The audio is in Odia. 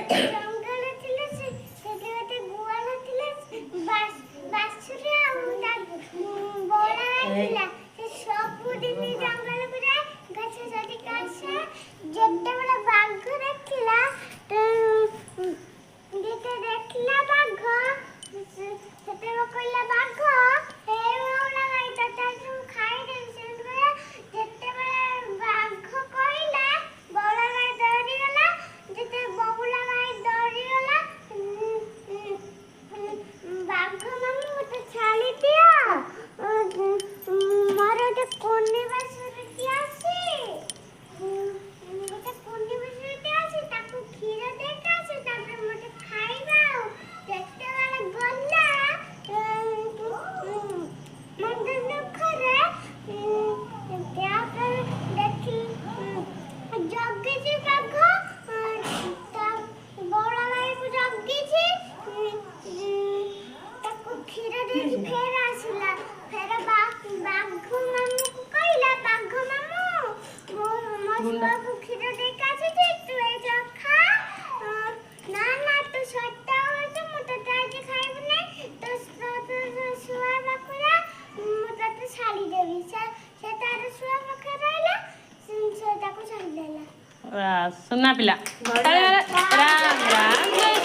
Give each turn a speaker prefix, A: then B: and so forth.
A: ଜଙ୍ଗଲ ଥିଲା ସେଠି ଗୋଟେ ଗୁଆଳ ଥିଲା ବାଛୁରୀ ଆଉ ବଳା ଥିଲା ସେ ସବୁଦିନ ଜଙ୍ଗଲକୁ ଯାଏ ଗଛ ଚଢ଼ିକି ଆସେ ଯେତେବେଳେ ବାଘ ଦେଖିଲା ଦେଖିଲା ବାଘ ସେତେବେଳେ କହିଲା ବାଘ ହେ ବଉଳା ଗାଈ ତତେ ମୁଁ ଖାଇଦେବି ସେତେବେଳେ ଯେତେବେଳେ ବାଘ କହିଲା ବଉଳା ଗାଈ ଡରିଗଲା ଯେତେ ବଉଳା ଗାଈ ଡରିଗଲା ବାଘ ମାମୁଁ ମତେ ଛାଡ଼ି ଦିଅ ମୋର ଗୋଟେ କୁନି ବାଛୁରୀଟି ଅଛି ଗୋଟେ କୁନି ବାଛୁରୀଟି ଅଛି ତାକୁ କ୍ଷୀର ଦେଇକି ଆସି ତାପରେ ମତେ ଖାଇବା ଆଉ ଯେତେବେଳେ ଗଲା ମନ୍ଦ ଦୁଃଖରେ ତାପରେ ଦେଖି ଜଗିଛି ବାଘ ତା ବଉଳା ଗାଈକୁ ଜଗିଛି ତାକୁ କ୍ଷୀର ଦେଇକି ଫେର ଆସିଲା ଫେର ବାଘ ମାମୁଁକୁ କହିଲା ବାଘ ମାମୁଁ ମୋ ଛୁଆକୁ କ୍ଷୀର ଦେଇକି ଆସିଛି ତୁ ଏଇଟା ଖା ନା ତୁ ସତ ହଉଛୁ ମୁଁ ତତେ ଆଜି ଖାଇବି ନାହିଁ ତୋ ଛୁଆ ପାଖରେ ମୁଁ ତତେ ଛାଡ଼ିଦେବି ସେ ତାର ଛୁଆ ପାଖରେ ରହିଲା ସେ ତାକୁ ଛାଡ଼ିଦେଲା
B: ସୁନା ପିଲା ରାମ ରାମ